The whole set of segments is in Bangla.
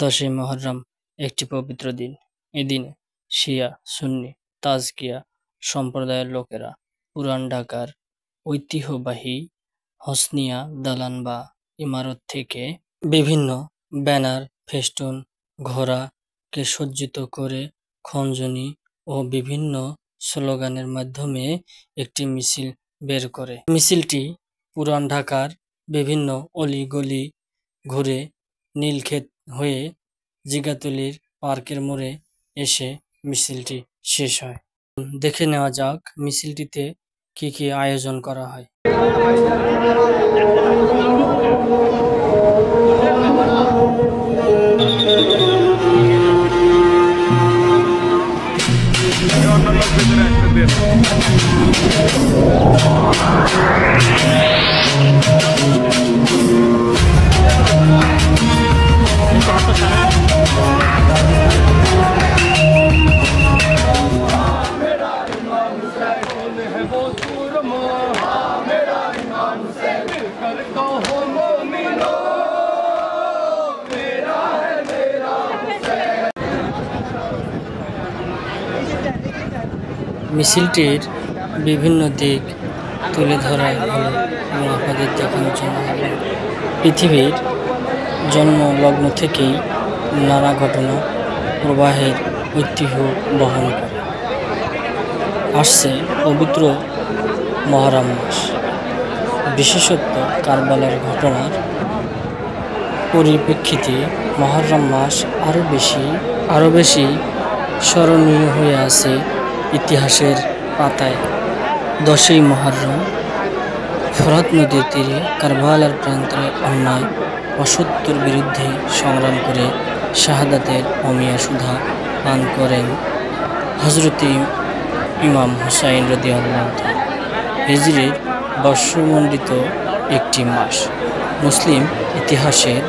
10ই মুহররম একটি পবিত্র দিন। এদিনে শিয়া, সুন্নি, তাজকিয়া সম্প্রদায়ের লোকেরা পুরান ঢাকার ঐতিহ্যবাহী হসনিয়া দালান বা ইমারত থেকে বিভিন্ন ব্যানার, ফেস্টুন, ঘোড়াকে সজ্জিত করে খঞ্জনি ও বিভিন্ন স্লোগানের মাধ্যমে একটি মিছিল বের করে। মিছিলটি পুরান ঢাকার বিভিন্ন অলি-গলি ঘুরে নীলক্ষেত হয়ে জিগাতলীর পার্কের মোড়ে এসে মিছিলটি শেষ হয়। দেখে নেওয়া যাক মিছিলটিতে কি কি আয়োজন করা হয়। মিছিলটির বিভিন্ন দিক তুলে ধরা হলো এবং আপনাদের দেখানোর জন্য হলো পৃথিবীর জন্ম লগ্ন থেকেই নানা ঘটনা প্রবাহের ঐতিহ্য বহন করে আসছে পবিত্র মুহররম মাস। বিশেষত কারবালার ঘটনার পরিপ্রেক্ষিতে মুহররম মাস আরো বেশি স্মরণীয় হয়ে আছে ইতিহাসের পাতায়। 10ই মুহররম ফোরাত নদীর তীরে কারবালার প্রান্তরে অন্যায় অসত্যের বিরুদ্ধে সংগ্রাম করে শাহাদাতের অমিয়া সুধা পান করেন হযরত ইমাম হুসাইন রাদিয়াল্লাহু তাআলা। হিজরির বর্ষমণ্ডিত একটি মাস। মুসলিম ইতিহাসের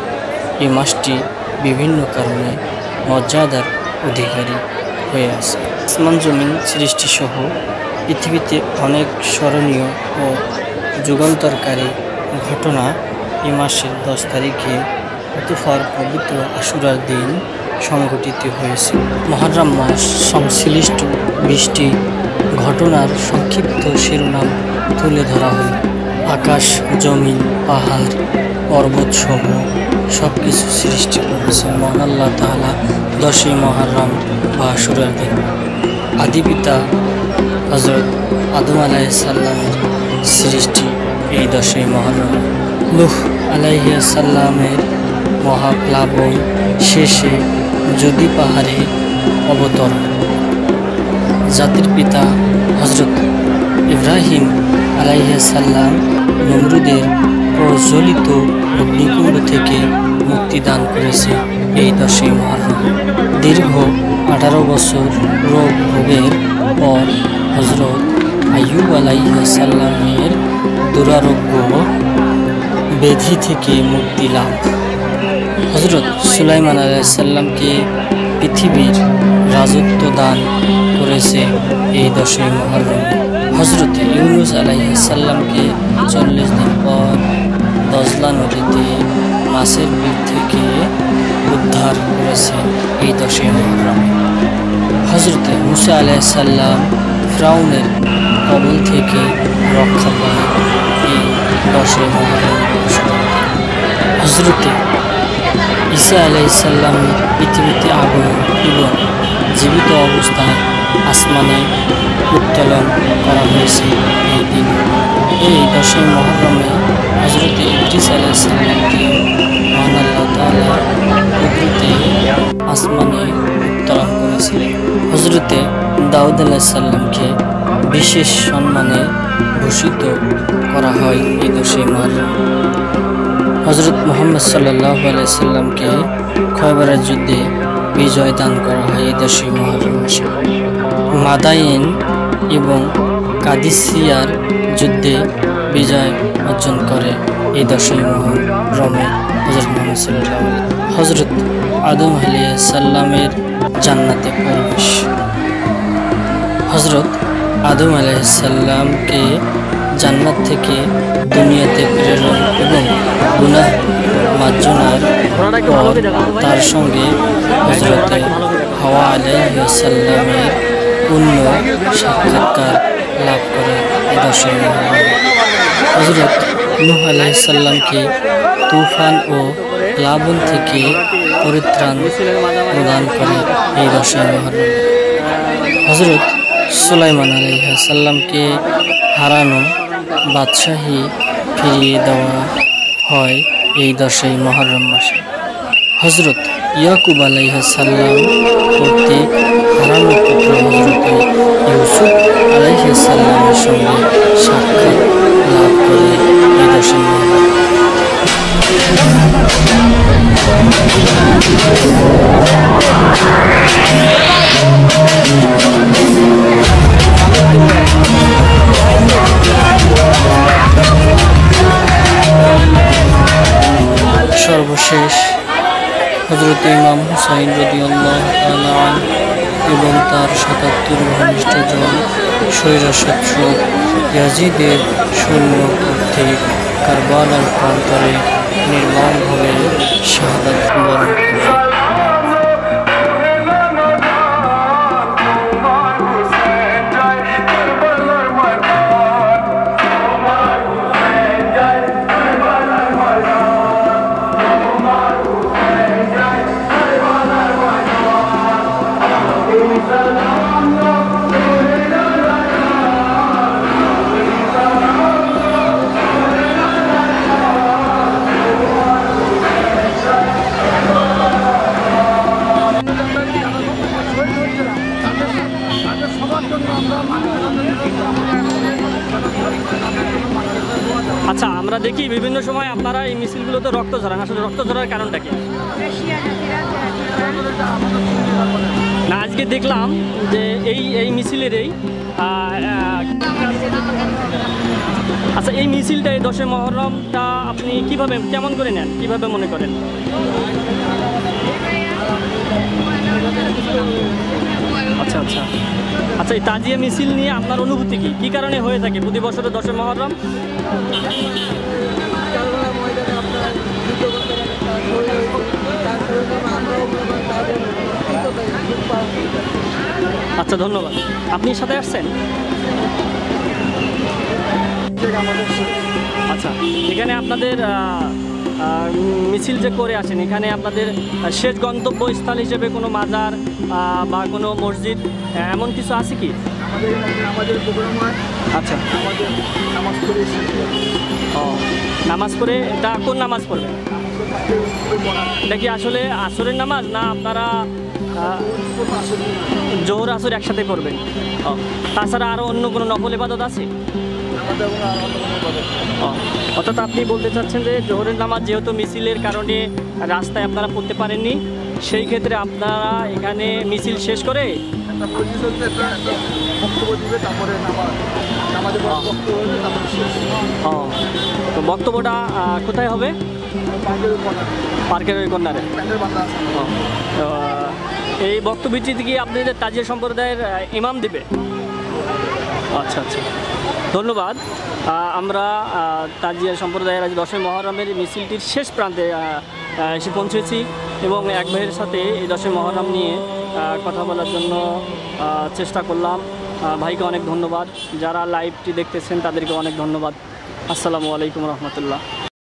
এই মাসটি বিভিন্ন কারণে মর্যাদার অধিকারী হয়ে আছে। আসমান জমিন সৃষ্টিসহ পৃথিবীতে অনেক স্মরণীয় ও যুগান্তরকারী ঘটনা এই মাসের 10 তারিখে অতঃপর পবিত্র আশুরার দিন সংঘটিত হয়েছে। মুহররম মাস সংশ্লিষ্ট 20টি ঘটনার সংক্ষিপ্ত শিরোনাম তুলে ধরা হল। আকাশ, জমিন, পাহাড়, পর্বত সহ সবকিছু সৃষ্টি করেছেন মহান আল্লাহ তাআলা 10ই মুহররম বা আশুরার দিন। আদিপিতা হযরত আদম আলাইহিস সালামের সৃষ্টি এই 10ই মুহররম। নূহ আলাইহিস সালামের মহাপ্লাবন শেষে জুদি পাহাড়ে অবতরণ। জাতির পিতা হযরত ইব্রাহিম আলাইহিস সালাম নমরুদের প্রজ্বলিত অগ্নিকুণ্ড থেকে মুক্তি দান করেছে এই 10ই মুহররম। দীর্ঘ 18 বছর রোগ ভোগের পর হযরত আইয়ুব আলাইহিস সালামের দুরারোগ্য ব্যাধি থেকে মুক্তি লাভ। হযরত সুলাইমান আলাইহিস সালামকে পৃথিবীর রাজত্ব দান করেছে এই 10ই মুহররম। হযরত ইউনূস আলাইহিস সালামকে 40 দিন পর দজলা নদীতে মাছের পেট থেকে উদ্ধার করেছে এই 10ই মুহররম। হযরত মুসা আলাইহিস সালাম ফিরআউনের কবল থেকে রক্ষা পায় এই 10ই মুহররম। হযরত ঈসা আলাইহিস সালামের পৃথিবীতে আগমন এবং জীবিত অবস্থায় আসমানে উত্তোলন করা হয়েছে এই দিন। এই 10ই মুহররমে হযরত ইদ্রিস আলাইহিস সালামকে মহান আল্লাহ তাআলা কুদরতে আসমানে উত্তোলন করেছিলেন। হযরত দাউদ আলাইহিস সালামকে বিশেষ সম্মানে ভূষিত করা হয় এই 10ই মুহররম। হযরত মুহাম্মদ সাল্লাল্লাহু আলাইহি সাল্লামকে খয়বরের যুদ্ধে বিজয় দান করা হয় এই 10ই মুহররম মাসে। মাদাইন এবং কাদিসিয়ার যুদ্ধে বিজয় অর্জন করে এই 10ই মুহররমে হযরত মুহাম্মদ সাল্লাল্লাহু আলাইহি ওয়াসাল্লাম। হযরত আদম আলাইহিস সালামের জান্নাতে প্রবেশ। হযরত আদম আলাইহিস সালামকে জান্নাত থেকে দুনিয়াতে প্রেরণ এবং গুনাহ মার্জনার পর তার সঙ্গে হযরতে হাওয়া আলাইহিস সালামের পূর্ণ সাক্ষাৎকার লাভ করে এই 10ই মুহররম। হযরত নূহ আলাইহিস সালামকে তুফান ও প্লাবন থেকে পরিত্রাণ প্রদান করে এই 10ই মুহররম। হযরত সুলাইমান আলাইহিস সালামকে হারানো বাদশাহী ফিরিয়ে দেওয়া হয় এই 10ই মুহররম মাসে। হযরত ইয়াকুব আলাইহিস সালাম কর্তৃক হারানো পুত্র হযরত ইউসুফ আলাইহিস সালামের সঙ্গে সাক্ষাৎ লাভ করে এই 10ই মুহররম। সর্বশেষ হযরত ইমাম হুসাইন রাদিয়াল্লাহু তাআলা আনহু এবং তার ৭৭ ঘনিষ্ঠজন স্বৈরশাসক ইয়াজিদের সৈন্য কর্তৃক কারবালার প্রান্তরে নির্মমভাবে শাহাদাত বরণ করে। আচ্ছা, আমরা দেখি বিভিন্ন সময় আপনারা এই মিছিলগুলোতে রক্ত ঝরান, আসলে রক্ত ঝরার কারণটা কি? না, আজকে দেখলাম যে এই মিছিলের আচ্ছা, এই মিছিলটা এই 10ই মুহররমটা আপনি কিভাবে কেমন করে নেন, কিভাবে মনে করেন? আচ্ছা আচ্ছা আচ্ছা, এই তাজিয়া মিছিল নিয়ে আপনার অনুভূতি কি কারণে হয়ে থাকে প্রতি বছরের 10ই মুহররম? আচ্ছা, ধন্যবাদ। আপনি সাথে আসছেন? আচ্ছা, এখানে আপনাদের মিছিল যে করে আসেন, এখানে আপনাদের শেষ গন্তব্যস্থল হিসেবে কোনো মাজার বা কোনো মসজিদ এমন কিছু আছে কি? আচ্ছা, ও নামাজ পড়ে, এটা কোন নামাজ পড়বেন? এটা কি আসলে আসরের নামাজ, না আপনারা জোহর আসর একসাথে পড়বেন? তাছাড়া আরও অন্য কোনো নফল ইবাদত আছে? অর্থাৎ আপনি বলতে চাচ্ছেন যে জোহরের নামাজ যেহেতু মিছিলের কারণে রাস্তায় আপনারা পড়তে পারেননি, সেই ক্ষেত্রে আপনারা এখানে মিছিল শেষ করে তো বক্তব্যটা কোথায় হবে? পার্কের ওই কর্নারে। এই বক্তব্যটি কি আপনাদের তাজিয়া সম্প্রদায়ের ইমাম দিবে? আচ্ছা আচ্ছা, ধন্যবাদ। আমরা তাজিয়া সম্প্রদায়ের আজ 10ই মুহররমের মিছিলটির শেষ প্রান্তে এসে পৌঁছেছি এবং এক ভাইয়ের সাথে এই 10ই মুহররম নিয়ে কথা বলার জন্য চেষ্টা করলাম। ভাইকে অনেক ধন্যবাদ, যারা লাইভটি দেখতেছেন তাদেরকে অনেক ধন্যবাদ। আসসালামু আলাইকুম রহমতুল্লাহ।